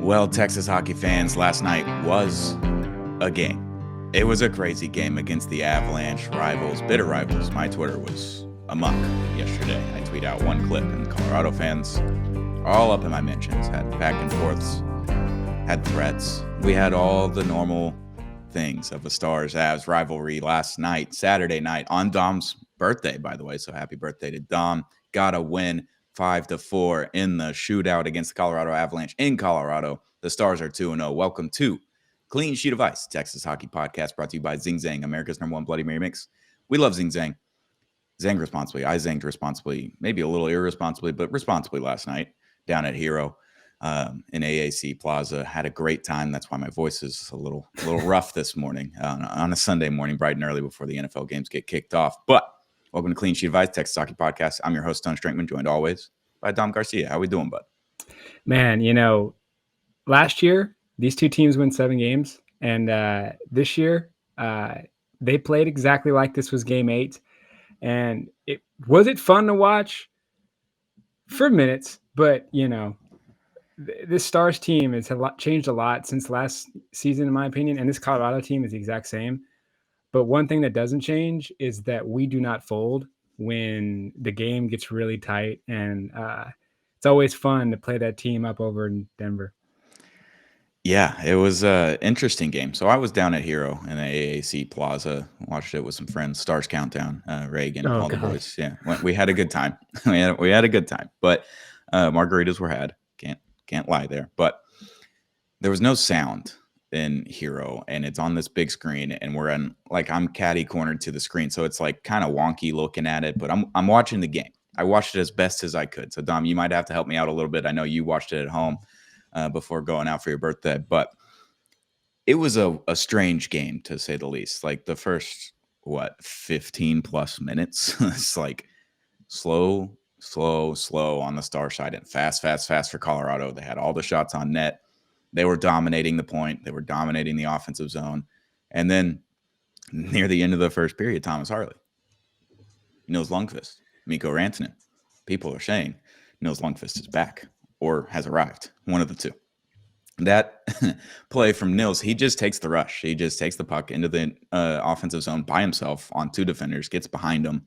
Well, Texas hockey fans, last night was a game. It was a crazy game against the Avalanche rivals, bitter rivals. My Twitter was amok yesterday. I tweet out one clip, and Colorado fans are all up in my mentions, had back and forths, had threats. We had all the normal things of a Stars-Avs rivalry last night, Saturday night, on Dom's birthday, by the way. So happy birthday to Dom. Got a win 5-4 in the shootout against the Colorado Avalanche in Colorado. The Stars are 2-0. Welcome to Clean Sheet of Ice, Texas Hockey Podcast, brought to you by Zing Zang, America's #1 Bloody Mary mix. We love Zing Zang. Zang responsibly. I zanged responsibly, maybe a little irresponsibly, but responsibly last night down at Hero in AAC Plaza. Had a great time. That's why my voice is a little rough this morning on a Sunday morning, bright and early before the NFL games get kicked off. But welcome to Clean Sheet of Ice, Texas Hockey Podcast. I'm your host, Tone Strankman, joined always by Dom Garcia. How we doing, bud? Man, last year, these two teams win 7 games. And this year, they played exactly like this was game 8. And was it fun to watch? For minutes. But, this Stars team has changed a lot since last season, in my opinion. And this Colorado team is the exact same. But one thing that doesn't change is that we do not fold when the game gets really tight. And it's always fun to play that team up over in Denver. Yeah, it was an interesting game. So I was down at Hero in the AAC Plaza, watched it with some friends, Stars Countdown, Reagan, all the boys. Yeah, we had a good time. we had a good time. But margaritas were had. Can't lie there. But there was no sound in Hero, and it's on this big screen, and we're in I'm catty cornered to the screen, so it's like kind of wonky looking at it. But I'm watching the game. I watched it as best as I could. So Dom, you might have to help me out a little bit. I know you watched it at home before going out for your birthday, but it was a strange game to say the least. Like the first 15 plus minutes, it's like slow on the Star side and fast for Colorado. They had all the shots on net. They were dominating the point. They were dominating the offensive zone. And then near the end of the first period, Thomas Harley, Nils Lundqvist, Mikko Rantanen. People are saying Nils Lundqvist is back or has arrived, one of the two. That play from Nils, he just takes the rush. He just takes the puck into the offensive zone by himself on 2 defenders, gets behind him,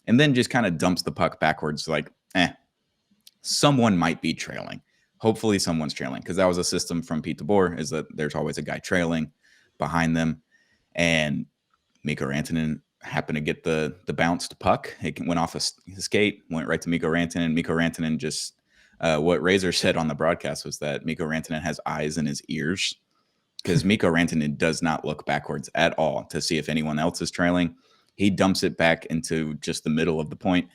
and then just kind of dumps the puck backwards like, someone might be trailing. Hopefully someone's trailing, because that was a system from Pete DeBoer, is that there's always a guy trailing behind them. And Mikko Rantanen happened to get the bounced puck. It went off his skate, went right to Mikko Rantanen. Mikko Rantanen just, what Razor said on the broadcast was that Mikko Rantanen has eyes in his ears, because Mikko Rantanen does not look backwards at all to see if anyone else is trailing. He dumps it back into just the middle of the point.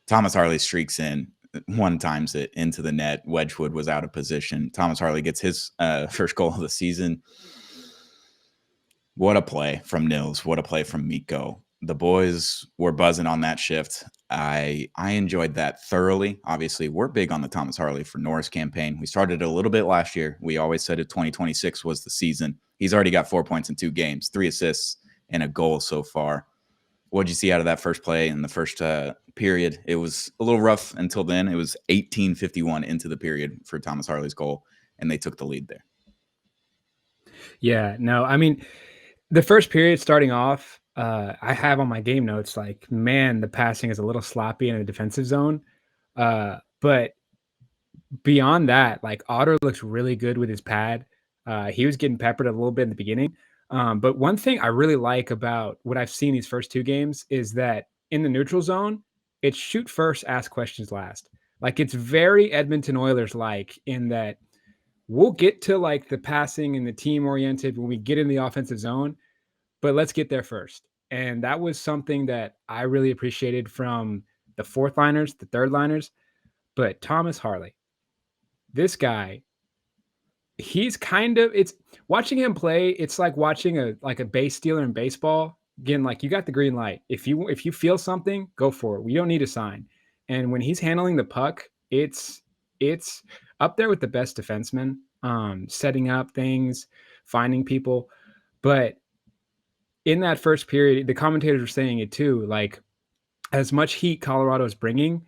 Thomas Harley streaks in, one times it into the net. Wedgwood was out of position. Thomas Harley gets his first goal of the season. What a play from Nils. What a play from Mikko. The boys were buzzing on that shift. I enjoyed that thoroughly. Obviously, we're big on the Thomas Harley for Norris campaign. We started a little bit last year. We always said that 2026 was the season. He's already got 4 points in 2 games, 3 assists, and a goal so far. What did you see out of that first play in the first period? It was a little rough until then. It was 18:51 into the period for Thomas Harley's goal, and they took the lead there. Yeah, no, I mean, the first period starting off, I have on my game notes, the passing is a little sloppy in a defensive zone. But beyond that, Otter looks really good with his pad. He was getting peppered a little bit in the beginning. But one thing I really like about what I've seen these first 2 games is that in the neutral zone, it's shoot first, ask questions last. It's very Edmonton Oilers-like in that we'll get to the passing and the team oriented when we get in the offensive zone, but let's get there first. And that was something that I really appreciated from the 4th liners, the 3rd liners. But Thomas Harley, this guy, he's it's watching him play. It's like watching a base stealer in baseball. Again, you got the green light. If you feel something, go for it. We don't need a sign. And when he's handling the puck, it's up there with the best defensemen, setting up things, finding people. But in that first period, the commentators were saying it too, as much heat Colorado is bringing,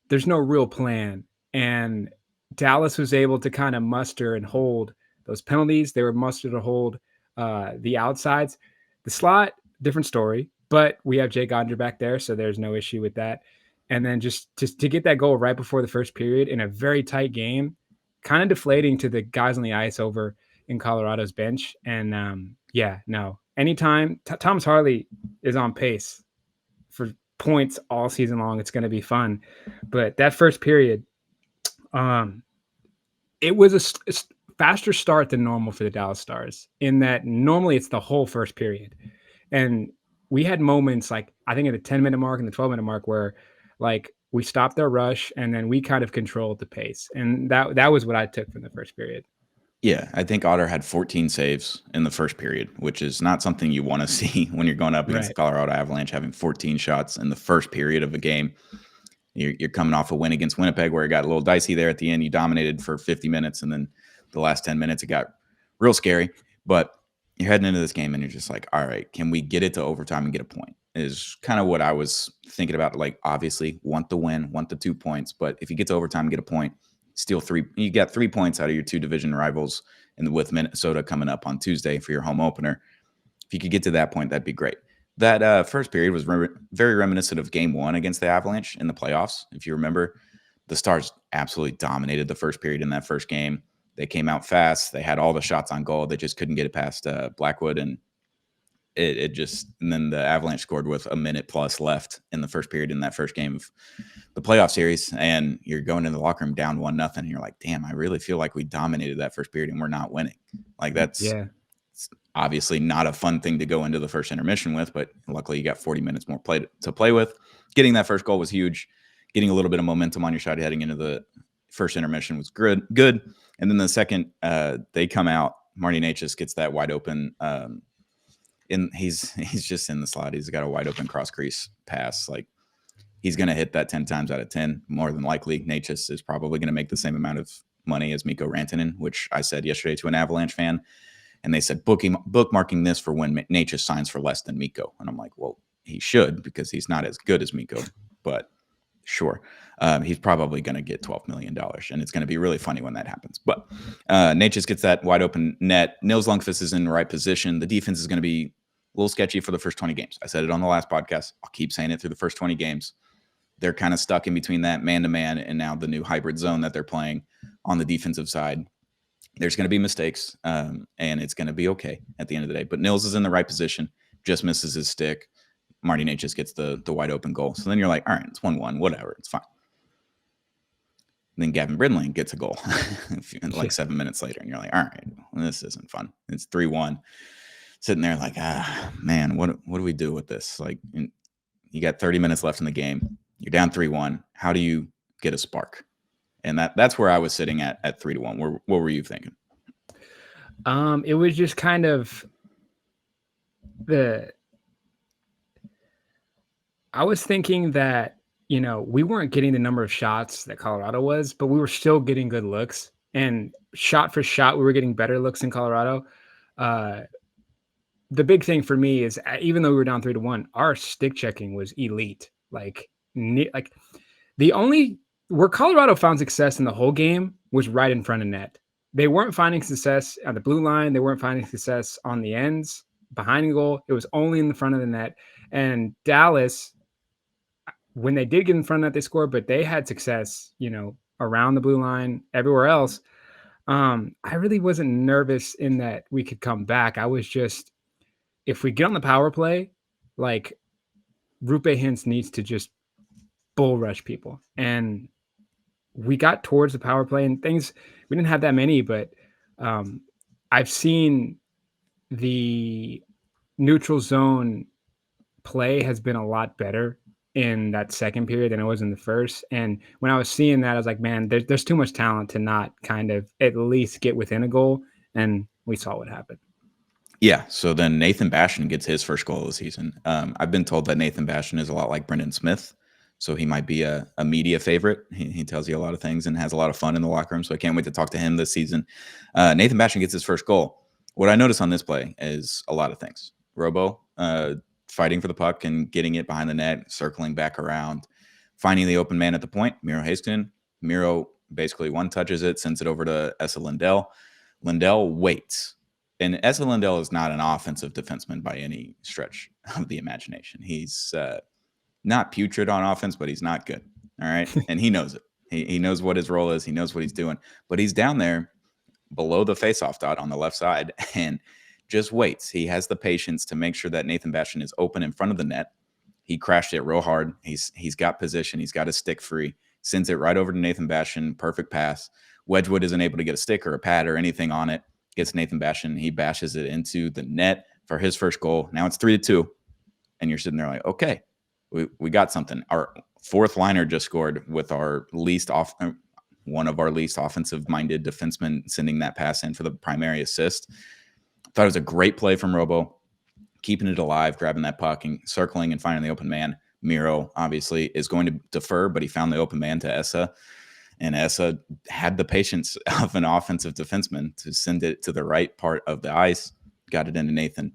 there's no real plan. And Dallas was able to kind of muster and hold those penalties. They were mustered to hold the outsides. The slot, different story, but we have Jake Ondra back there, so there's no issue with that. And then just to get that goal right before the first period in a very tight game, kind of deflating to the guys on the ice over in Colorado's bench. And yeah, no, anytime Thomas Harley is on pace for points all season long, it's going to be fun. But that first period, it was a faster start than normal for the Dallas Stars in that normally it's the whole first period. And we had moments like I think at the 10-minute mark and the 12-minute mark where like we stopped their rush and then we kind of controlled the pace. And that was what I took from the first period. Yeah, I think Otter had 14 saves in the first period, which is not something you want to see when you're going up against the Colorado Avalanche, having 14 shots in the first period of a game. You're coming off a win against Winnipeg where it got a little dicey there at the end. You dominated for 50 minutes, and then the last 10 minutes it got real scary. But you're heading into this game, and you're just like, all right, can we get it to overtime and get a point? Is kind of what I was thinking about. Like, obviously, want the win, want the 2 points. But if you get to overtime and get a point, steal 3. You got 3 points out of your 2 division rivals, and with Minnesota coming up on Tuesday for your home opener. If you could get to that point, that'd be great. That first period was very reminiscent of Game 1 against the Avalanche in the playoffs. If you remember, the Stars absolutely dominated the first period in that first game. They came out fast. They had all the shots on goal. They just couldn't get it past Blackwood, and it just. And then the Avalanche scored with a minute plus left in the first period in that first game of the playoff series. And you're going into the locker room down 1-0, and you're like, "Damn, I really feel like we dominated that first period, and we're not winning." Like that's obviously not a fun thing to go into the first intermission with, but luckily you got 40 minutes more to play with. Getting that first goal was huge. Getting a little bit of momentum on your side heading into the first intermission was good. And then the second, they come out. Marty Necas gets that wide open. He's just in the slot. He's got a wide open cross crease pass. Like he's going to hit that 10 times out of 10, more than likely. Necas is probably going to make the same amount of money as Mikko Rantanen, which I said yesterday to an Avalanche fan. And they said, bookmarking this for when Necas signs for less than Mikko. And I'm like, well, he should, because he's not as good as Mikko. But sure, he's probably going to get $12 million. And it's going to be really funny when that happens. But Necas gets that wide open net. Nils Lundqvist is in the right position. The defense is going to be a little sketchy for the first 20 games. I said it on the last podcast. I'll keep saying it through the first 20 games. They're kind of stuck in between that man-to-man and now the new hybrid zone that they're playing on the defensive side. There's going to be mistakes, and it's going to be okay at the end of the day. But Nils is in the right position, just misses his stick. Marty Necas gets the wide open goal. So then you're like, all right, it's 1-1, whatever, it's fine. And then Gavin Brindley gets a goal like 7 minutes later, and you're like, all right, well, this isn't fun. It's 3-1. Sitting there like, man, what do we do with this? Like, you got 30 minutes left in the game. You're down 3-1. How do you get a spark? And that's where I was sitting at 3-1. What were you thinking? It was just kind of I was thinking that, we weren't getting the number of shots that Colorado was, but we were still getting good looks. And shot for shot, we were getting better looks in Colorado. The big thing for me is, even though we were down 3-1, our stick checking was elite. Like the only where Colorado found success in the whole game was right in front of net. They weren't finding success on the blue line. They weren't finding success on the ends behind the goal. It was only in the front of the net. And Dallas, when they did get in front of that, they scored, but they had success, around the blue line, everywhere else. I really wasn't nervous in that we could come back. I was just, if we get on the power play, like Rupe Hintz needs to just bull rush people. And we got towards the power play and things, we didn't have that many, but I've seen the neutral zone play has been a lot better in that second period than it was in the first. And when I was seeing that, I was like, man, there's too much talent to not kind of at least get within a goal. And we saw what happened. Yeah. So then Nathan Bastian gets his first goal of the season. I've been told that Nathan Bastian is a lot like Brendan Smith. So he might be a media favorite. He tells you a lot of things and has a lot of fun in the locker room. So I can't wait to talk to him this season. Nathan Bastian gets his first goal. What I noticed on this play is a lot of things. Robo fighting for the puck and getting it behind the net, circling back around, finding the open man at the point, Miro Heiskanen. Miro basically one touches it, sends it over to Essa Lindell. Lindell waits. And Essa Lindell is not an offensive defenseman by any stretch of the imagination. He's not putrid on offense, but he's not good. All right. And he knows it. He knows what his role is. He knows what he's doing. But he's down there below the faceoff dot on the left side and just waits. He has the patience to make sure that Nathan Bastian is open in front of the net. He crashed it real hard. He's got position. He's got his stick free. Sends it right over to Nathan Bastian. Perfect pass. Wedgwood isn't able to get a stick or a pad or anything on it. Gets Nathan Bastian. He bashes it into the net for his first goal. Now it's 3-2. And you're sitting there like, okay, we got something. Our fourth liner just scored with one of our least offensive-minded defensemen sending that pass in for the primary assist. Thought it was a great play from Robo, keeping it alive, grabbing that puck and circling and finding the open man. Miro, obviously, is going to defer, but he found the open man to Essa. And Essa had the patience of an offensive defenseman to send it to the right part of the ice, got it into Nathan.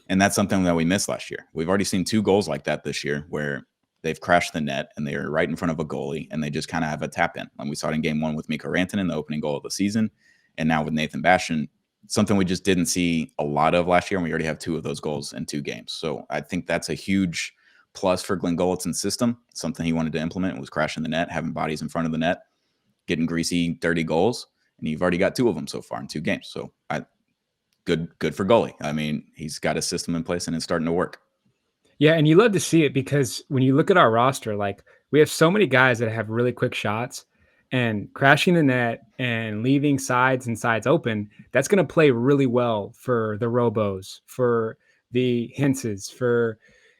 And that's something that we missed last year. We've already seen 2 goals like that this year where they've crashed the net and they're right in front of a goalie and they just kind of have a tap in. And we saw it in game 1 with Mikko Rantanen, the opening goal of the season. And now with Nathan Bastian, something we just didn't see a lot of last year. And we already have 2 of those goals in 2 games. So I think that's a huge plus for Glenn Golitz's system. Something he wanted to implement was crashing the net, having bodies in front of the net, getting greasy, dirty goals. And you've already got 2 of them so far in 2 games. So good for goalie. I mean, he's got a system in place and it's starting to work. Yeah, and you love to see it because when you look at our roster, like we have so many guys that have really quick shots and crashing the net and leaving sides and sides open. That's going to play really well for the Robos, for the Hintzes, for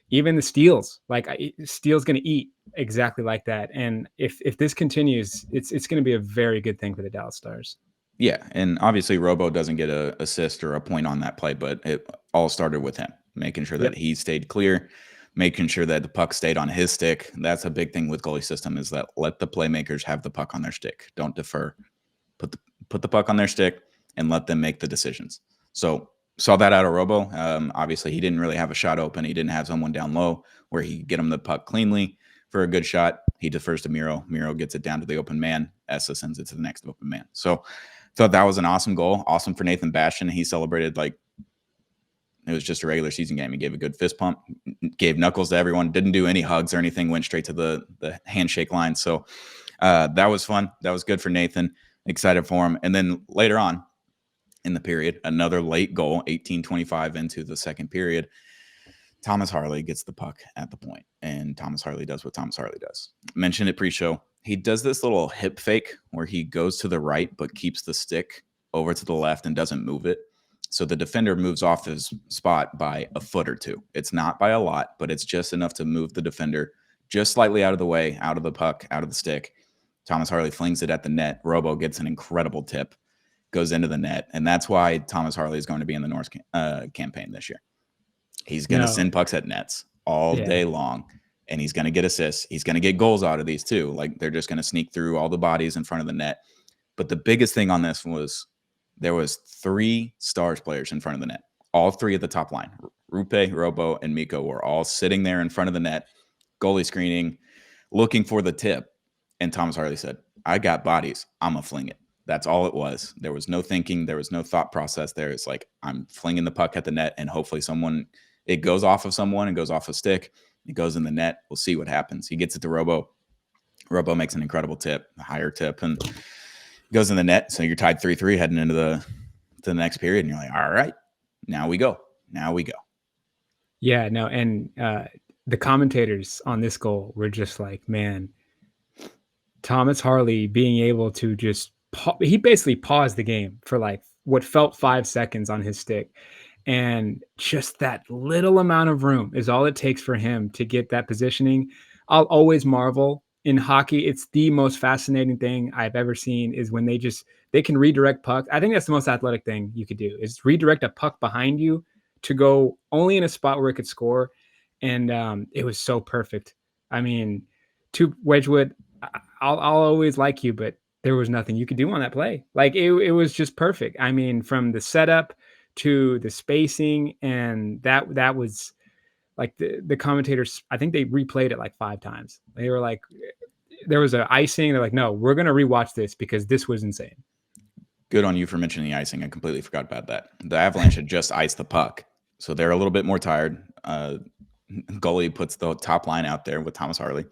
even the Steels. Like Steel's going to eat exactly like that. And if this continues, it's going to be a very good thing for the Dallas Stars. Yeah, and obviously Robo doesn't get an assist or a point on that play, but it all started with him, making sure that he stayed clear, making sure that the puck stayed on his stick. That's a big thing with goalie system is that let the playmakers have the puck on their stick. Don't defer. Put the puck on their stick and let them make the decisions. So saw that out of Robo. Obviously, he didn't really have a shot open. He didn't have someone down low where he could get him the puck cleanly for a good shot. He defers to Miro. Miro gets it down to the open man. Essa sends it to the next open man. So thought that was an awesome goal. Awesome for Nathan Bastian. He celebrated like it was just a regular season game. He gave a good fist pump, gave knuckles to everyone, didn't do any hugs or anything, went straight to the handshake line. So that was fun. That was good for Nathan. Excited for him. And then later on in the period, another late goal, 18:25 into the second period. Thomas Harley gets the puck at the point, and Thomas Harley does what Thomas Harley does. Mentioned it pre-show. He does this little hip fake where he goes to the right but keeps the stick over to the left and doesn't move it. So the defender moves off his spot by a foot or 2. It's not by a lot, but it's just enough to move the defender just slightly out of the way, out of the puck, out of the stick. Thomas Harley flings it at the net. Robo gets an incredible tip, goes into the net, and that's why Thomas Harley is going to be in the North campaign this year. He's going to send pucks at nets all day long, and he's going to get assists. He's going to get goals out of these too. Like they're just going to sneak through all the bodies in front of the net. But the biggest thing on this was there was 3 Stars players in front of the net. All 3 at the top line. Rupe, Robo, and Mikko were all sitting there in front of the net, goalie screening, looking for the tip. And Thomas Harley said, I got bodies. I'm going to fling it. That's all it was. There was no thinking. There was no thought process there. It's like, I'm flinging the puck at the net and hopefully it goes off of someone and goes off a stick. It goes in the net. We'll see what happens. He gets it to Robo. Robo makes an incredible tip, a higher tip, and goes in the net. So you're tied 3-3 heading into the next period. And you're like, all right, now we go. Yeah, no. And the commentators on this goal were just like, man, Thomas Harley being able to just he basically paused the game for like what felt 5 seconds on his stick. And just that little amount of room is all it takes for him to get that positioning. I'll always marvel in hockey. It's the most fascinating thing I've ever seen is when they can redirect pucks. I think that's the most athletic thing you could do is redirect a puck behind you to go only in a spot where it could score. And it was so perfect. I mean, to Wedgwood, I'll always like you, but there was nothing you could do on that play. Like it was just perfect. I mean, from the setup to the spacing, and that was like the commentators, I think they replayed it like 5 times. They were like, there was an icing. They're like, no, we're going to rewatch this because this was insane. Good on you for mentioning the icing. I completely forgot about that. The Avalanche had just iced the puck, so they're a little bit more tired. Goalie puts the top line out there with Thomas Harley.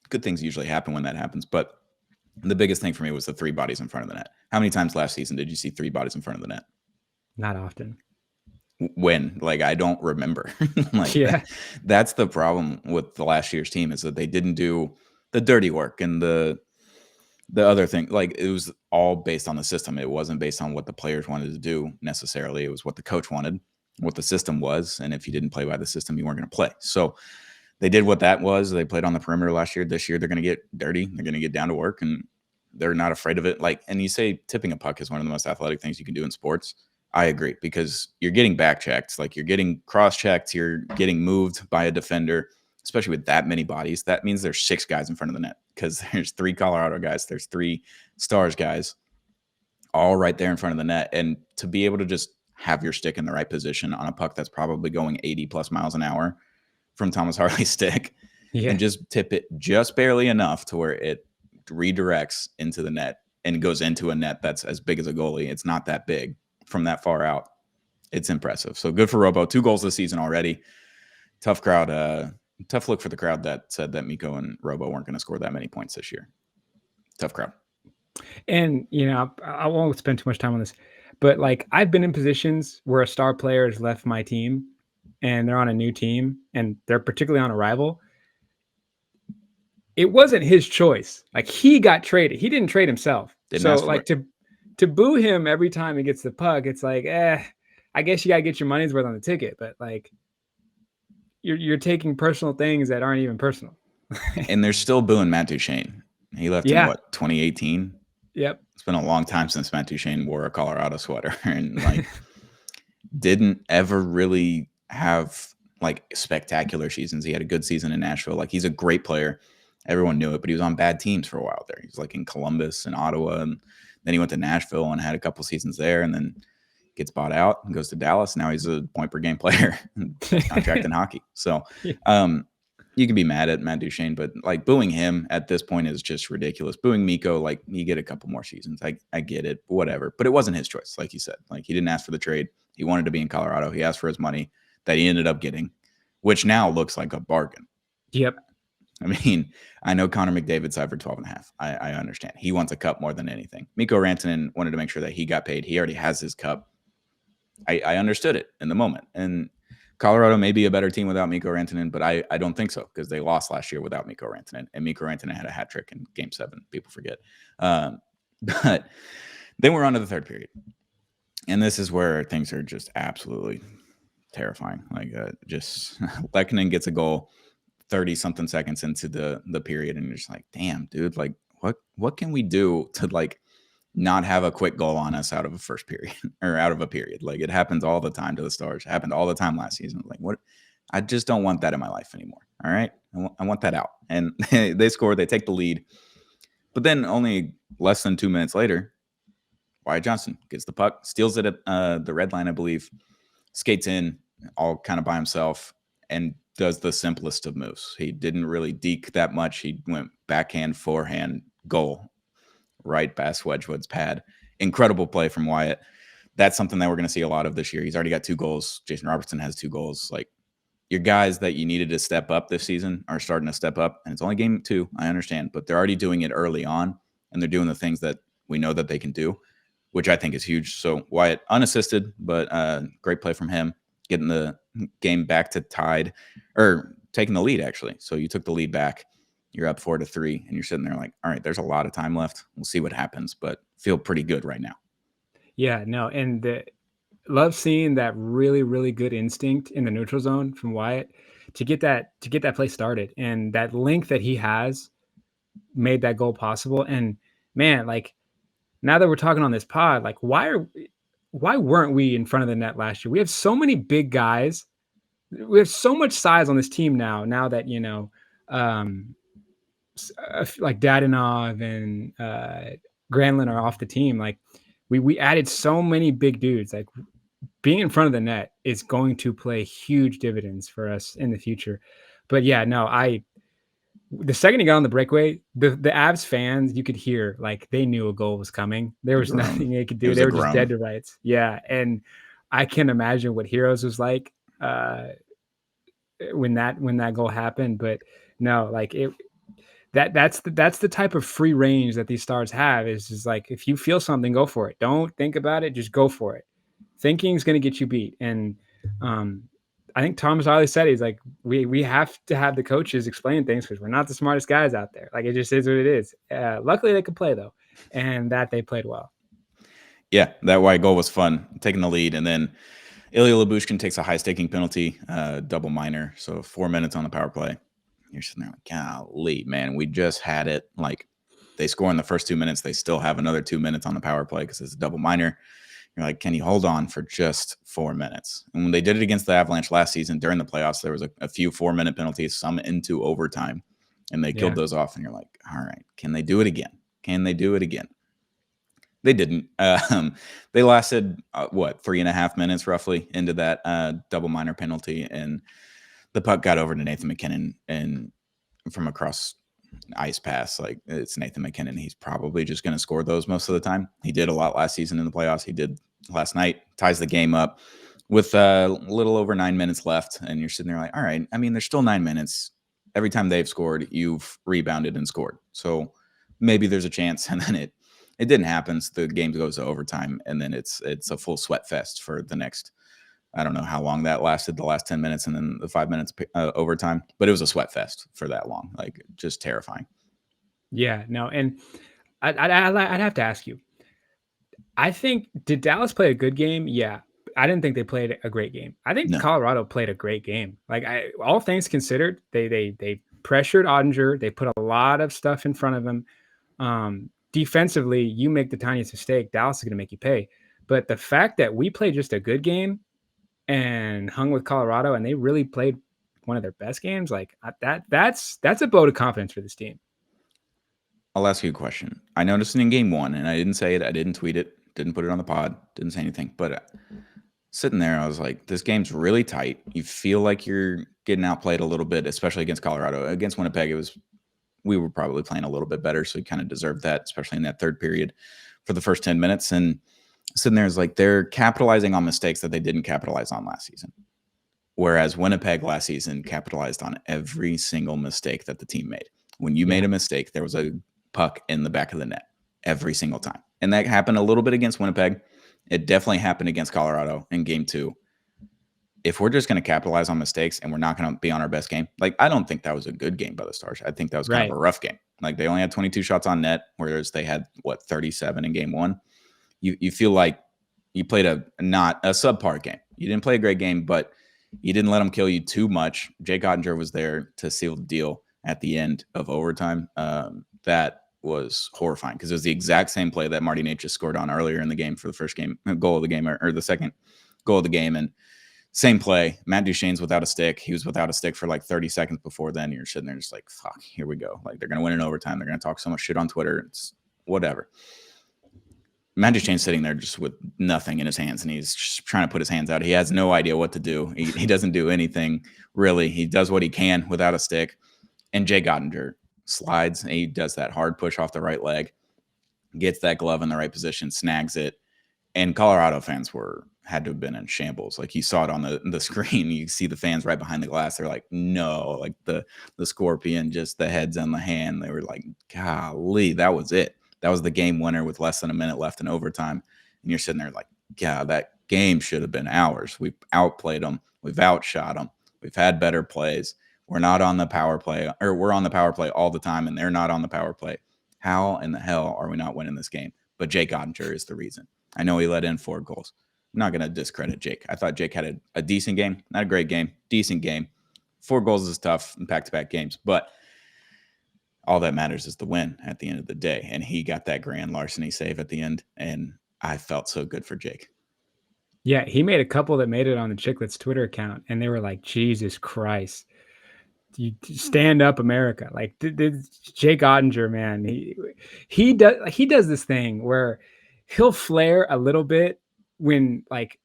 Good things usually happen when that happens, but the biggest thing for me was the 3 bodies in front of the net. How many times last season did you see 3 bodies in front of the net? Not often. When? Like, I don't remember. Like, yeah. That's the problem with the last year's team, is that they didn't do the dirty work and the other thing. Like, it was all based on the system. It wasn't based on what the players wanted to do necessarily. It was what the coach wanted, what the system was. And if you didn't play by the system, you weren't going to play. So they did what that was. They played on the perimeter last year. This year, they're going to get dirty. They're going to get down to work, and they're not afraid of it. Like, and you say tipping a puck is one of the most athletic things you can do in sports. I agree, because you're getting back checked, like you're getting cross checked, you're getting moved by a defender, especially with that many bodies. That means there's 6 guys in front of the net, because there's 3 Colorado guys, there's 3 Stars guys, all right there in front of the net. And to be able to just have your stick in the right position on a puck that's probably going 80 plus miles an hour from Thomas Harley's stick, and just tip it just barely enough to where it redirects into the net and goes into a net that's as big as a goalie. It's not that big from that far out. It's impressive. So good for Robo. 2 goals this season already. Tough crowd. Tough look for the crowd that said that Mikko and Robo weren't going to score that many points this year. Tough crowd. And, I won't spend too much time on this, but like, I've been in positions where a star player has left my team and they're on a new team and they're particularly on a rival. It wasn't his choice. Like, he got traded. He didn't trade himself. So like, to boo him every time he gets the puck, it's like, I guess you got to get your money's worth on the ticket, but like, you're taking personal things that aren't even personal. And they're still booing Matt Duchene. He left in 2018? Yep. It's been a long time since Matt Duchene wore a Colorado sweater and like didn't ever really have like spectacular seasons. He had a good season in Nashville. Like, he's a great player. Everyone knew it, but he was on bad teams for a while there. He was like in Columbus and Ottawa, and then he went to Nashville and had a couple seasons there, and then gets bought out and goes to Dallas. Now he's a point per game player, best contract in hockey. So you can be mad at Matt Duchene, but like, booing him at this point is just ridiculous. Booing Mikko, like, you get a couple more seasons. I get it, whatever. But it wasn't his choice, like you said. Like, he didn't ask for the trade. He wanted to be in Colorado. He asked for his money that he ended up getting, which now looks like a bargain. Yep. I mean, I know Connor McDavid signed for 12.5. I understand. He wants a cup more than anything. Mikko Rantanen wanted to make sure that he got paid. He already has his cup. I understood it in the moment. And Colorado may be a better team without Mikko Rantanen, but I don't think so, because they lost last year without Mikko Rantanen. And Mikko Rantanen had a hat trick in Game 7. People forget. But then we're on to the third period. And this is where things are just absolutely terrifying. Like, just Lehkonen gets a goal 30-something seconds into the period, and you're just like, damn, dude, like, what can we do to like not have a quick goal on us out of a first period or out of a period? Like, it happens all the time to the Stars. It happened all the time last season. Like, what? I just don't want that in my life anymore. All right, I want that out. And they score. They take the lead, but then only less than 2 minutes later, Wyatt Johnston gets the puck, steals it at the red line, I believe, skates in all kind of by himself, and does the simplest of moves. He didn't really deke that much. He went backhand, forehand, goal, right past Wedgwood's pad. Incredible play from Wyatt. That's something that we're going to see a lot of this year. He's already got 2 goals. Jason Robertson has 2 goals. Like, your guys that you needed to step up this season are starting to step up. And it's only game 2, I understand, but they're already doing it early on, and they're doing the things that we know that they can do, which I think is huge. So Wyatt, unassisted, but great play from him, getting the game back to tied, or taking the lead, actually. So you took the lead back. You're up 4-3, and you're sitting there like, all right, there's a lot of time left. We'll see what happens, but feel pretty good right now. Yeah, no, and love seeing that really, really good instinct in the neutral zone from Wyatt to get that play started, and that link that he has made that goal possible. And man, like, now that we're talking on this pod, like, why weren't we in front of the net last year? We have so many big guys. We have so much size on this team now. Now that like Dadonov and Granlund are off the team, like we added so many big dudes. Like, being in front of the net is going to play huge dividends for us in the future. But yeah, no, The second he got on the breakaway, the Avs fans, you could hear like they knew a goal was coming. There was nothing they could do. They were just dead to rights. Yeah, and I can imagine what Heroes was like when that goal happened. But no, like that's the type of free range that these stars have. Is just like if you feel something, go for it. Don't think about it. Just go for it. Thinking is going to get you beat. And I think Thomas Harley said he's like we have to have the coaches explain things because we're not the smartest guys out there. Like it just is what it is. Luckily they could play though, and that they played well. Yeah, that white goal was fun, taking the lead, and then Ilya Lyubushkin takes a high-staking penalty, double minor, so 4 minutes on the power play. You're sitting there like, golly, man, we just had it. Like they score in the first 2 minutes, they still have another 2 minutes on the power play because it's a double minor. You're like, can you hold on for just 4 minutes? And when they did it against the Avalanche last season during the playoffs, there was a few 4-minute penalties, some into overtime, and they killed those off. And you're like, all right, can they do it again? Can they do it again? They didn't. They lasted, 3.5 minutes roughly into that double minor penalty, and the puck got over to Nathan MacKinnon, and from across ice pass, like it's Nathan MacKinnon. He's probably just going to score those most of the time. He did a lot last season in the playoffs. He did last night, ties the game up with a little over 9 minutes left. And you're sitting there like, all right, I mean, there's still 9 minutes. Every time they've scored, you've rebounded and scored. So maybe there's a chance. And then it didn't happen. So the game goes to overtime, and then it's a full sweat fest for the next, I don't know how long that lasted, the last 10 minutes and then the 5 minutes overtime, but it was a sweat fest for that long, like just terrifying. Yeah, no. And I'd have to ask you, I think, did Dallas play a good game? Yeah. I didn't think they played a great game. I think Colorado played a great game. Like all things considered, they pressured Ottinger. They put a lot of stuff in front of him. Defensively, you make the tiniest mistake, Dallas is going to make you pay. But the fact that we played just a good game and hung with Colorado, and they really played one of their best games, like that's a vote of confidence for this team. I'll ask you a question. I noticed it in game one, and I didn't say it. I didn't tweet it. Didn't put it on the pod. Didn't say anything. But sitting there, I was like, this game's really tight. You feel like you're getting outplayed a little bit, especially against Colorado. Against Winnipeg, we were probably playing a little bit better, so we kind of deserved that, especially in that third period for the first 10 minutes. And sitting there is like they're capitalizing on mistakes that they didn't capitalize on last season. Whereas Winnipeg last season capitalized on every single mistake that the team made. When you made a mistake, there was a puck in the back of the net every single time. And that happened a little bit against Winnipeg. It definitely happened against Colorado in game 2. If we're just going to capitalize on mistakes and we're not going to be on our best game, like I don't think that was a good game by the Stars. I think that was kind of a rough game. Like they only had 22 shots on net, whereas they had 37 in game 1. You feel like you played not a subpar game. You didn't play a great game, but you didn't let them kill you too much. Jake Ottinger was there to seal the deal at the end of overtime. That was horrifying because it was the exact same play that Marty Nate just scored on earlier in the game for the first game goal of the game, or the second goal of the game. And same play. Matt Duchene's without a stick. He was without a stick for like 30 seconds before then. You're sitting there just like, fuck, here we go. Like they're going to win in overtime. They're going to talk so much shit on Twitter. It's whatever. Matt Duchene's sitting there just with nothing in his hands, and he's just trying to put his hands out. He has no idea what to do. He doesn't do anything, really. He does what he can without a stick. And Jake Ottinger slides, and he does that hard push off the right leg, gets that glove in the right position, snags it. And Colorado fans had to have been in shambles. Like you saw it on the screen. You see the fans right behind the glass. They're like, no, like the scorpion, just the heads on the hand. They were like, golly, that was it. That was the game winner with less than a minute left in overtime. And you're sitting there like, yeah, that game should have been ours. We've outplayed them. We've outshot them. We've had better plays. We're not on the power play, or we're on the power play all the time, and they're not on the power play. How in the hell are we not winning this game? But Jake Ottinger is the reason. I know he let in 4 goals. I'm not going to discredit Jake. I thought Jake had a decent game, not a great game, decent game. 4 goals is tough in back-to-back games, but all that matters is the win at the end of the day. And he got that grand larceny save at the end, and I felt so good for Jake. Yeah, he made a couple that made it on the Chicklets Twitter account, and they were like, Jesus Christ. You stand up, America. Like Jake Ottinger, man, he does this thing where he'll flare a little bit when like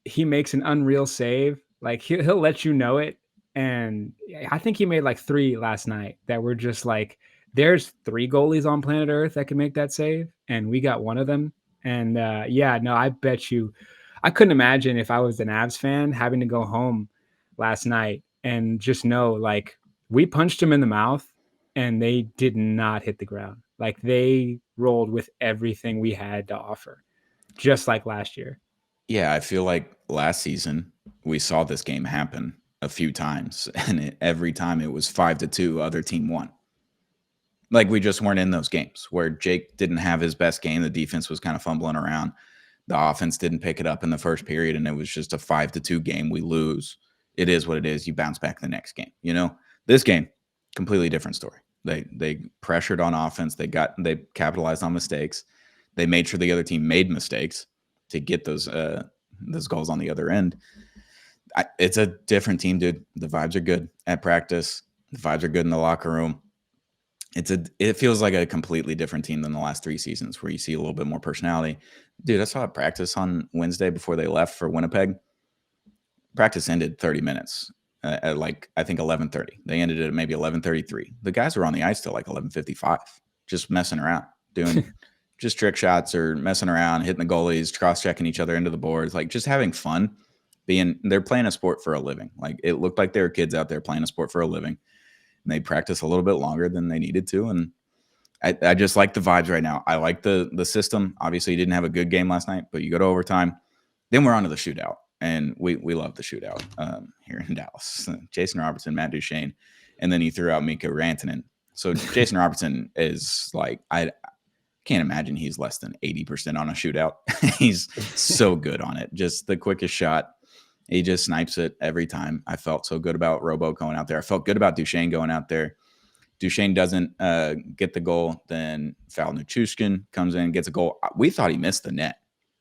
he makes an unreal save. Like he'll let you know it, And I think he made like 3 last night that were just like, there's 3 goalies on planet Earth that can make that save, and we got one of them. And yeah, no, I bet you, I couldn't imagine if I was an Avs fan having to go home last night and just know like we punched them in the mouth and they did not hit the ground. Like they rolled with everything we had to offer, just like last year. Yeah, I feel like last season we saw this game happen a few times, and every time it was 5-2, other team won. Like we just weren't in those games where Jake didn't have his best game. The defense was kind of fumbling around. The offense didn't pick it up in the first period, and it was just a 5-2 game. We lose. It is what it is. You bounce back the next game. This game, completely different story. They pressured on offense. They capitalized on mistakes. They made sure the other team made mistakes to get those goals on the other end. It's a different team, dude. The vibes are good at practice. The vibes are good in the locker room. It feels like a completely different team than the last 3 seasons where you see a little bit more personality. Dude, I saw a practice on Wednesday before they left for Winnipeg. Practice ended 30 minutes at like, I think 11:30. They ended at maybe 11:33. The guys were on the ice till like 11:55, just messing around, doing just trick shots or messing around, hitting the goalies, cross-checking each other into the boards, like just having fun. They're playing a sport for a living. Like it looked like there were kids out there playing a sport for a living. And they practice a little bit longer than they needed to. And I just like the vibes right now. I like the system. Obviously, you didn't have a good game last night, but you go to overtime. Then we're on to the shootout. And we love the shootout here in Dallas. Jason Robertson, Matt Duchene, and then he threw out Mikko Rantanen. So Jason Robertson is like, I can't imagine he's less than 80% on a shootout. He's so good on it. Just the quickest shot. He just snipes it every time. I felt so good about Robo going out there. I felt good about Duchene going out there. Duchene doesn't get the goal. Then Val Nichushkin comes in, gets a goal. We thought he missed the net.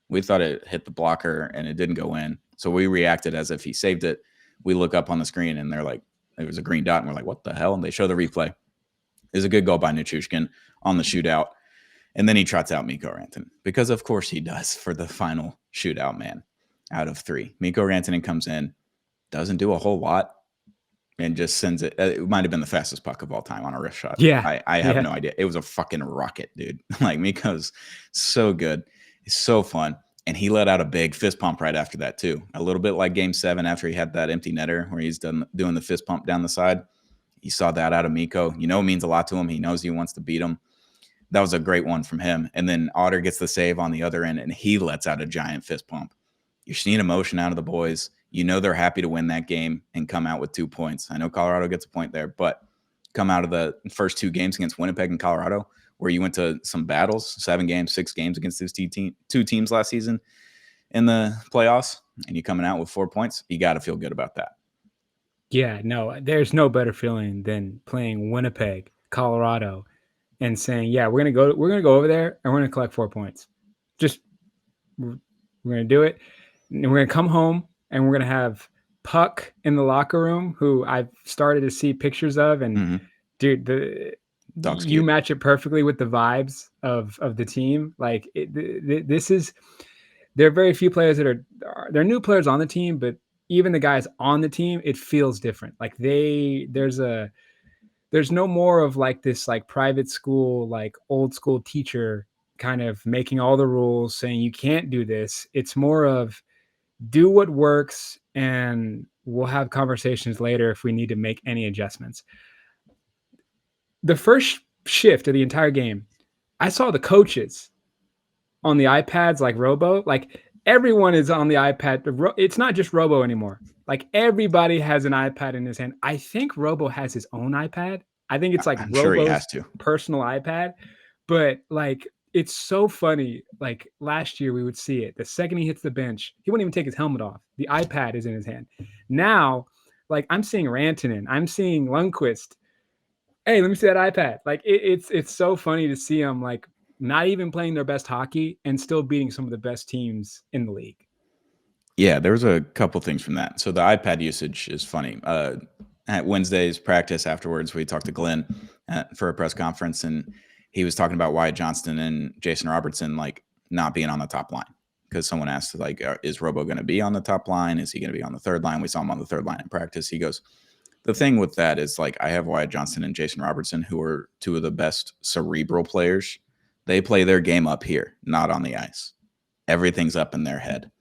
We thought it hit the blocker and it didn't go in. So we reacted as if he saved it. We look up on the screen and they're like, it was a green dot. And we're like, what the hell? And they show the replay. It was a good goal by Nichushkin on the shootout. And then he trots out Mikko Rantanen because, of course, he does for the final shootout, man, out of 3. Mikko Rantanen comes in, doesn't do a whole lot, and just sends it. It might have been the fastest puck of all time on a wrist shot. Yeah. I have no idea. It was a fucking rocket, dude. Like Mikko's so good. He's so fun. And he let out a big fist pump right after that, too. A little bit like Game 7 after he had that empty netter where he's doing the fist pump down the side. He saw that out of Mikko. It means a lot to him. He knows he wants to beat him. That was a great one from him. And then Otter gets the save on the other end, and he lets out a giant fist pump. You're seeing emotion out of the boys. They're happy to win that game and come out with 2 points. I know Colorado gets a point there, but come out of the first 2 games against Winnipeg and Colorado, where you went to some battles, 7 games, 6 games against those 2 teams last season in the playoffs, and you coming out with 4 points, you got to feel good about that. Yeah, no, there's no better feeling than playing Winnipeg, Colorado, and saying, yeah, we're gonna go over there and we're gonna collect 4 points. Just we're gonna do it, and we're gonna come home and we're gonna have Puck in the locker room, who I've started to see pictures of, and dude, you match it perfectly with the vibes of the team. Like this is, there are very few players that there are new players on the team, but even the guys on the team, it feels different. Like there's no more of like this like private school, like old school teacher kind of making all the rules saying you can't do this. It's more of do what works and we'll have conversations later if we need to make any adjustments. The first shift of the entire game, I saw the coaches on the iPads like Robo. Like everyone is on the iPad. It's not just Robo anymore. Like everybody has an iPad in his hand. I think Robo has his own iPad. I think it's like I'm Robo's sure he has to. personal iPad. But like it's so funny. Like last year we would see it. The second he hits the bench, he wouldn't even take his helmet off. The iPad is in his hand. Now, like I'm seeing Rantanen, I'm seeing Lundqvist. Hey, let me see that iPad. Like it's so funny to see them like not even playing their best hockey and still beating some of the best teams in the league. Yeah, there was a couple things from that. So the iPad usage is funny. At Wednesday's practice afterwards, we talked to Glenn for a press conference, and he was talking about Wyatt Johnston and Jason Robertson like not being on the top line because someone asked like, is Robo going to be on the top line? Is he going to be on the third line? We saw him on the third line in practice. He goes, the thing with that is, like, I have Wyatt Johnson and Jason Robertson, who are two of the best cerebral players. They play their game up here, not on the ice. Everything's up in their head.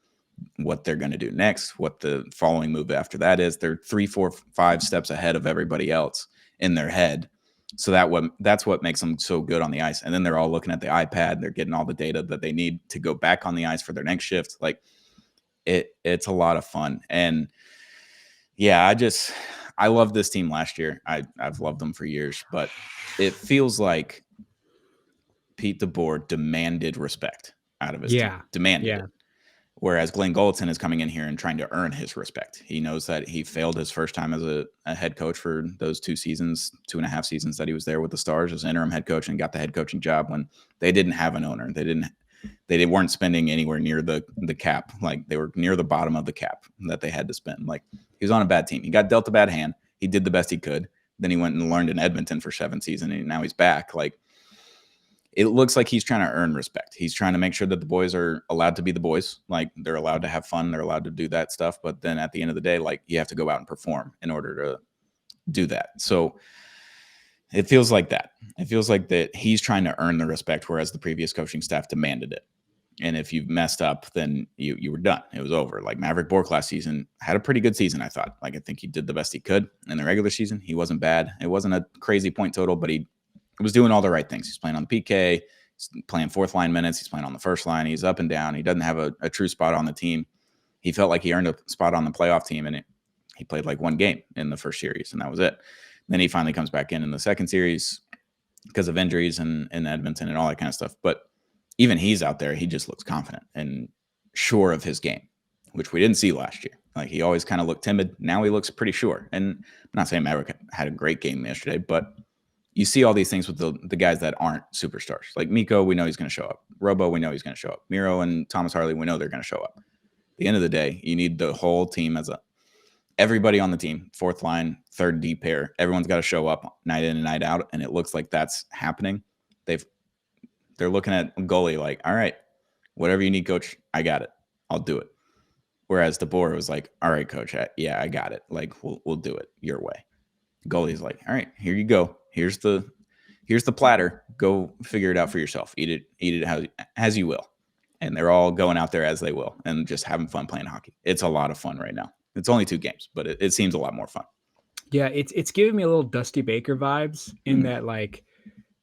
What they're going to do next, what the following move after that is. They're 3, 4, 5 steps ahead of everybody else in their head. So that's what makes them so good on the ice. And then they're all looking at the iPad. They're getting all the data that they need to go back on the ice for their next shift. Like, it's a lot of fun. And yeah, I loved this team last year. I've loved them for years, but it feels like Pete DeBoer demanded respect out of his team. Demanded it. Whereas Glenn Gulleton is coming in here and trying to earn his respect. He knows that he failed his first time as a head coach for those 2.5 seasons that he was there with the Stars as interim head coach, and got the head coaching job when they didn't have an owner. They weren't spending anywhere near the cap. Like, they were near the bottom of the cap that they had to spend. Like, he was on a bad team. He got dealt a bad hand. He did the best he could. Then he went and learned in Edmonton for 7 seasons, and now he's back. Like, it looks like he's trying to earn respect. He's trying to make sure that the boys are allowed to be the boys. Like, they're allowed to have fun. They're allowed to do that stuff. But then at the end of the day, like, you have to go out and perform in order to do that. So it feels like that. It feels like that he's trying to earn the respect, whereas the previous coaching staff demanded it. And if you messed up, then you were done. It was over. Like, Maverick Bourque last season had a pretty good season, I thought. Like, I think he did the best he could in the regular season. He wasn't bad. It wasn't a crazy point total, but he was doing all the right things. He's playing on the PK. He's playing fourth line minutes. He's playing on the first line. He's up and down. He doesn't have a true spot on the team. He felt like he earned a spot on the playoff team, and he played like 1 game in the first series, and that was it. Then he finally comes back in the second series because of injuries and Edmonton and all that kind of stuff. But even he's out there, he just looks confident and sure of his game, which we didn't see last year. Like, he always kind of looked timid. Now he looks pretty sure. And I'm not saying Maverick had a great game yesterday, but you see all these things with the guys that aren't superstars. Like Mikko, we know he's going to show up. Robo, we know he's going to show up. Miro and Thomas Harley, we know they're going to show up. At the end of the day, you need the whole team everybody on the team, fourth line, third D pair. Everyone's got to show up night in and night out, and it looks like that's happening. They're looking at goalie like, all right, whatever you need, coach, I got it. I'll do it. Whereas DeBoer was like, all right, coach, I got it. Like, we'll do it your way. Goalie's like, all right, here you go. Here's the platter. Go figure it out for yourself. Eat it as you will. And they're all going out there as they will and just having fun playing hockey. It's a lot of fun right now. It's only 2 games, but it seems a lot more fun. Yeah, it's giving me a little Dusty Baker vibes in that, like,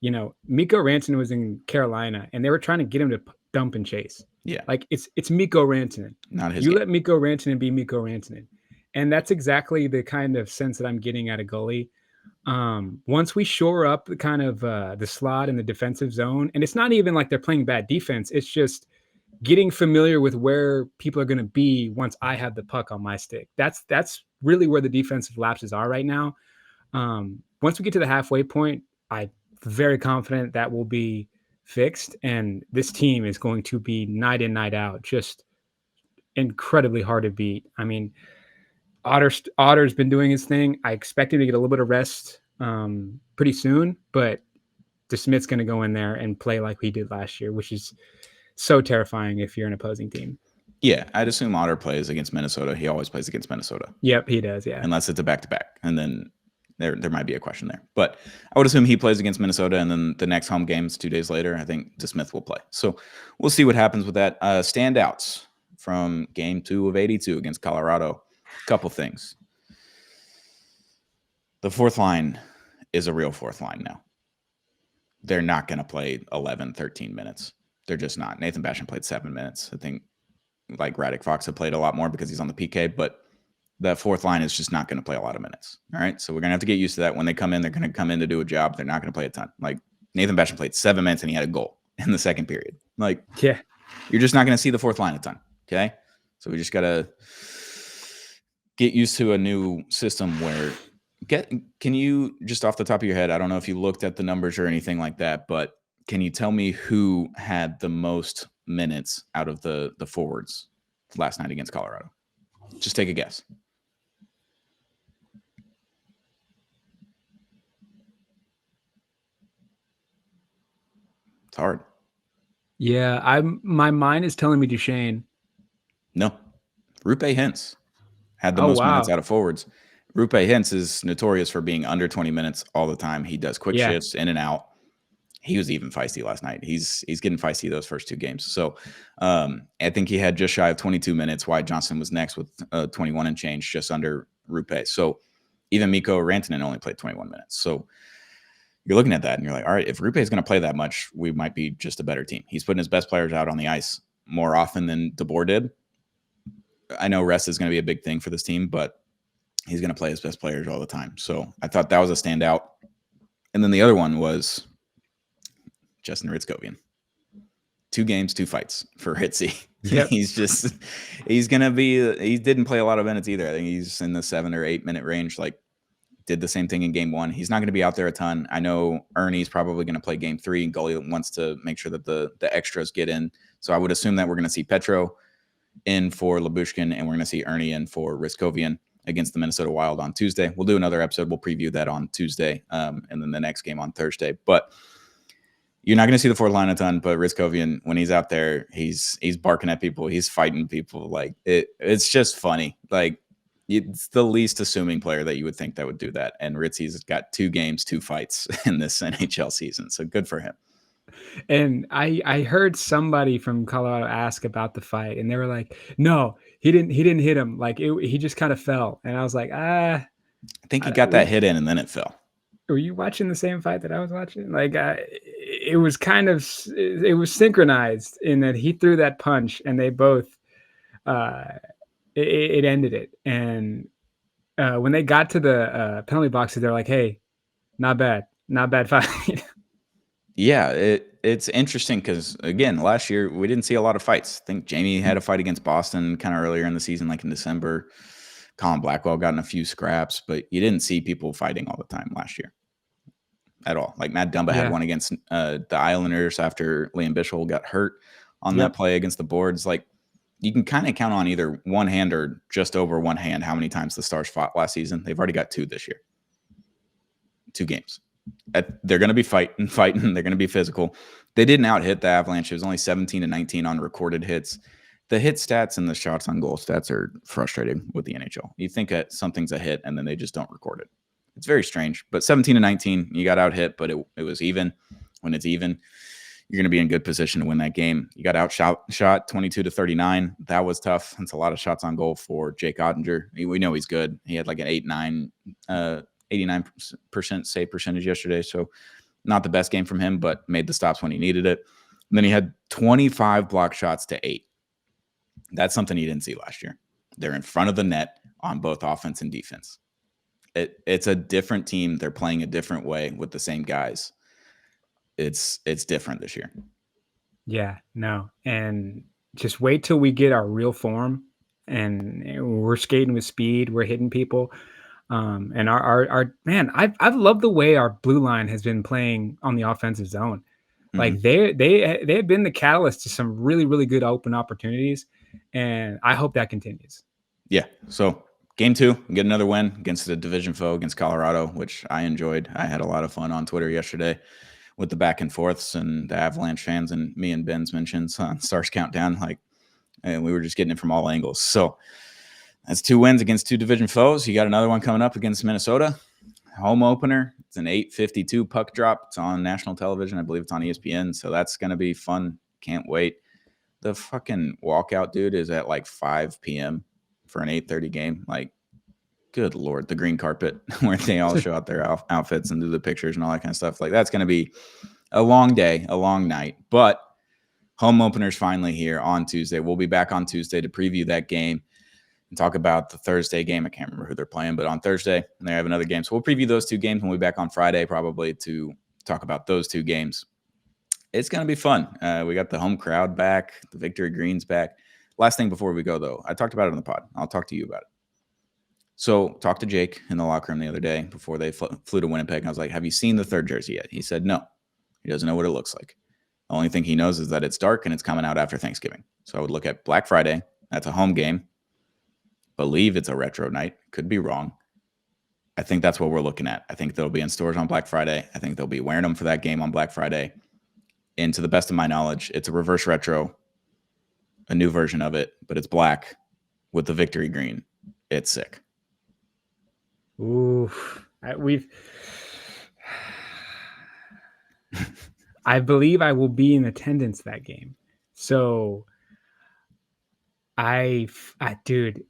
you know, Mikko Rantanen was in Carolina and they were trying to get him to dump and chase. Yeah. Like, it's Mikko Rantanen. Not his game. Let Mikko Rantanen be Mikko Rantanen. And that's exactly the kind of sense that I'm getting at a goalie. Once we shore up the kind of the slot in the defensive zone, and it's not even like they're playing bad defense. It's just getting familiar with where people are going to be once I have the puck on my stick. That's really where the defensive lapses are right now. Once we get to the halfway point, I'm very confident that will be fixed, and this team is going to be night in, night out, just incredibly hard to beat. I mean, Otter's been doing his thing. I expect him to get a little bit of rest pretty soon, but DeSmith's going to go in there and play like we did last year, which is so terrifying if you're an opposing team. Yeah, I'd assume Otter plays against Minnesota. He always plays against Minnesota. Yep, he does, yeah. Unless it's a back-to-back, and then there might be a question there. But I would assume he plays against Minnesota, and then the next home games 2 days later, I think DeSmith will play. So we'll see what happens with that. Standouts from Game 2 of 82 against Colorado. Couple things. The fourth line is a real fourth line now. They're not going to play 11, 13 minutes. They're just not. Nathan Bastian played 7 minutes. I think like Radek Fox had played a lot more because he's on the PK, but that fourth line is just not going to play a lot of minutes. All right. So we're going to have to get used to that. When they come in, they're going to come in to do a job. They're not going to play a ton. Like Nathan Bastian played 7 minutes and he had a goal in the second period. Like, yeah, you're just not going to see the fourth line a ton. Okay. So we just got to get used to a new system where can you just off the top of your head, I don't know if you looked at the numbers or anything like that, but can you tell me who had the most minutes out of the forwards last night against Colorado? Just take a guess. It's hard. Yeah, my mind is telling me Duchesne. No. Rupe Hintz had the most minutes out of forwards. Rupe Hintz is notorious for being under 20 minutes all the time. He does quick shifts in and out. He was even feisty last night. He's getting feisty those first two games. So I think he had just shy of 22 minutes. Wyatt Johnson was next with 21 and change, just under Rupe. So even Mikko Rantanen only played 21 minutes. So you're looking at that and you're like, all right, if Rupe is going to play that much, we might be just a better team. He's putting his best players out on the ice more often than DeBoer did. I know rest is going to be a big thing for this team, but he's going to play his best players all the time. So I thought that was a standout. And then the other one was Justin Ritzkovian. 2 games, 2 fights for Ritzy. Yep. He didn't play a lot of minutes either. I think he's in the 7 or 8 minute range. Like, did the same thing in game 1. He's not going to be out there a ton. I know Ernie's probably going to play game 3, and Gully wants to make sure that the extras get in. So I would assume that we're going to see Petro in for Labushkin, and we're going to see Ernie in for Ritzkovian against the Minnesota Wild on Tuesday. We'll do another episode. We'll preview that on Tuesday, and then the next game on Thursday. But you're not going to see the fourth line a ton, but Ritzkovian, when he's out there, he's barking at people. He's fighting people. Like, it's just funny. Like, it's the least assuming player that you would think that would do that. And Ritzy's got 2 games, 2 fights in this NHL season. So good for him. And I heard somebody from Colorado ask about the fight, and they were like, no, he didn't hit him. Like, he just kind of fell. And I was like, I think he got that hit in and then it fell. Were you watching the same fight that I was watching? Like, it was synchronized in that he threw that punch and they both, it ended it. And when they got to the penalty boxes, they're like, hey, not bad fight. Yeah, it's interesting because, again, last year we didn't see a lot of fights. I think Jamie had a fight against Boston kind of earlier in the season, like in December. Colin Blackwell got in a few scraps, but you didn't see people fighting all the time last year at all. Like Matt Dumba had one against the Islanders after Liam Bichel got hurt on that play against the Boards. Like, you can kind of count on either one hand or just over one hand how many times the Stars fought last season. They've already got 2 this year. 2 games. They're going to be fighting. They're going to be physical. They didn't out-hit the Avalanche. It was only 17-19 on recorded hits. The hit stats and the shots on goal stats are frustrating with the NHL. You think that something's a hit, and then they just don't record it. It's very strange. But 17-19, you got out-hit, but it was even. When it's even, you're going to be in good position to win that game. You got outshot 22-39. That was tough. That's a lot of shots on goal for Jake Ottinger. We know he's good. He had like an 89% save percentage yesterday. So not the best game from him, but made the stops when he needed it. And then he had 25 block shots to 8. That's something he didn't see last year. They're in front of the net on both offense and defense. It's a different team. They're playing a different way with the same guys. It's different this year. Yeah, no. And just wait till we get our real form and we're skating with speed. We're hitting people. And our man, I've loved the way our blue line has been playing on the offensive zone. Like, they have been the catalyst to some really, really good open opportunities. And I hope that continues. Yeah. So game 2, get another win against the division foe, against Colorado, which I enjoyed. I had a lot of fun on Twitter yesterday with the back and forths and the Avalanche fans and me and Ben's mentions on Stars Countdown. Like, and we were just getting it from all angles. So that's 2 wins against 2 division foes. You got another one coming up against Minnesota. Home opener. It's an 8:52 puck drop. It's on national television. I believe it's on ESPN. So that's going to be fun. Can't wait. The fucking walkout, dude, is at like 5 p.m. for an 8:30 game. Like, good Lord, the green carpet where they all show out their outfits and do the pictures and all that kind of stuff. Like, that's going to be a long day, a long night. But home opener's finally here on Tuesday. We'll be back on Tuesday to preview that game and talk about the Thursday game. I can't remember who they're playing, but on Thursday, they have another game. So we'll preview those 2 games. We'll be back on Friday probably to talk about those 2 games. It's going to be fun. We got the home crowd back. The Victory Green's back. Last thing before we go, though, I talked about it on the pod. I'll talk to you about it. So talked to Jake in the locker room the other day before they flew to Winnipeg. And I was like, have you seen the 3rd jersey yet? He said, no. He doesn't know what it looks like. The only thing he knows is that it's dark and it's coming out after Thanksgiving. So I would look at Black Friday. That's a home game. Believe it's a retro night. Could be wrong. I think that's what we're looking at. I think they'll be in stores on Black Friday. I think they'll be wearing them for that game on Black Friday. And to the best of my knowledge, it's a reverse retro, a new version of it, but it's black with the Victory Green. It's sick. Ooh, I believe I will be in attendance that game. So dude,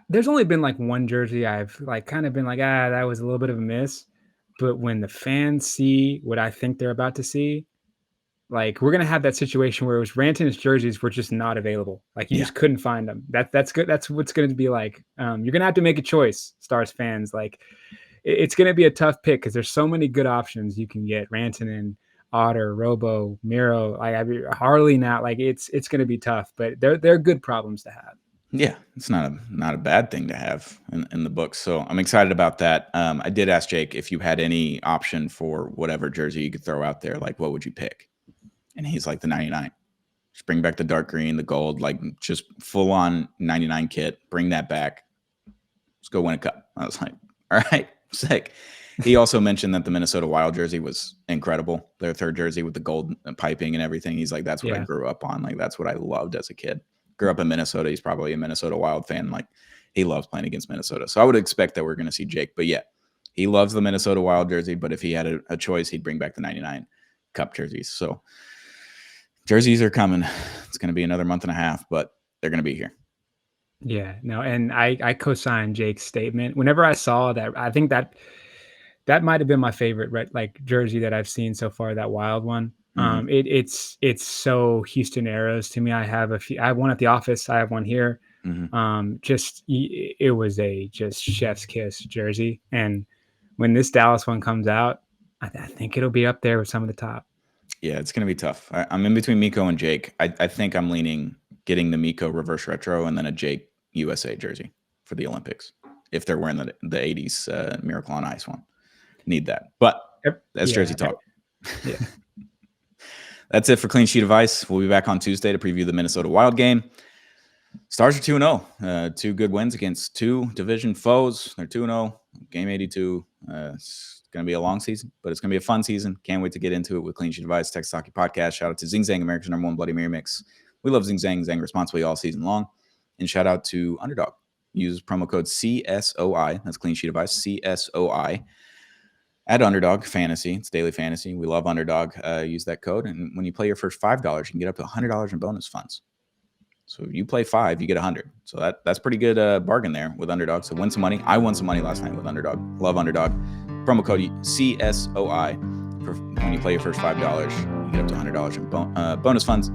there's only been like one jersey I've like kind of been like, that was a little bit of a miss. But when the fans see what I think they're about to see, like we're gonna have that situation where it was Ranton's jerseys were just not available. Like you just couldn't find them. That's good. That's what's going to be like. You're gonna have to make a choice, Stars fans. Like it's going to be a tough pick because there's so many good options you can get. Rantanen, Otter, Robo, Miro, Harley now. Like it's going to be tough, but they're good problems to have. Yeah, it's not a bad thing to have in the books. So I'm excited about that. I did ask Jake if you had any option for whatever jersey you could throw out there, like what would you pick? And he's like the 99. Just bring back the dark green, the gold, like just full on 99 kit. Bring that back. Let's go win a cup. I was like, all right, sick. He also mentioned that the Minnesota Wild jersey was incredible. Their third jersey with the gold piping and everything. He's like, that's what I grew up on. Like, that's what I loved as a kid. Grew up in Minnesota. He's probably a Minnesota Wild fan. Like, he loves playing against Minnesota. So I would expect that we're going to see Jake. But yeah, he loves the Minnesota Wild jersey. But if he had a choice, he'd bring back the 99 cup jerseys. So jerseys are coming. It's going to be another month and a half, but they're going to be here. Yeah, no, and I co-sign Jake's statement. Whenever I saw that, I think that might have been my favorite, right? Like jersey that I've seen so far, that Wild one. Mm-hmm. It's so Houston Aeros to me. I have I have one at the office. I have one here. Mm-hmm. It was a just chef's kiss jersey. And when this Dallas one comes out, I think it'll be up there with some of the top. Yeah, it's going to be tough. I'm in between Miko and Jake. I think I'm leaning getting the Miko reverse retro and then a Jake USA jersey for the Olympics if they're wearing the 80s Miracle on Ice one. Need that. But that's jersey talk. Yeah. That's it for Clean Sheet of Ice. We'll be back on Tuesday to preview the Minnesota Wild game. Stars are 2-0. 2 good wins against 2 division foes. They're 2-0. Game 82. It's going to be a long season, but it's going to be a fun season. Can't wait to get into it with Clean Sheet of Ice, Texas Hockey Podcast. Shout out to Zing Zang, America's #1 Bloody Mary mix. We love Zing Zang responsibly all season long. And shout out to Underdog. Use promo code CSOI. That's Clean Sheet of Ice, CSOI. At Underdog Fantasy. It's daily fantasy. We love Underdog. Use that code. And when you play your first $5, you can get up to $100 in bonus funds. So if you play 5, you get 100. So that's pretty good bargain there with Underdog. So win some money. I won some money last night with Underdog. Love Underdog. Promo code CSOI. When you play your first $5, you get up to $100 in bonus funds.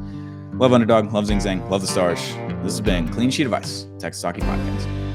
Love Underdog. Love Zing Zang. Love the Stars. This has been Clean Sheet of Ice, Texas Hockey Podcast.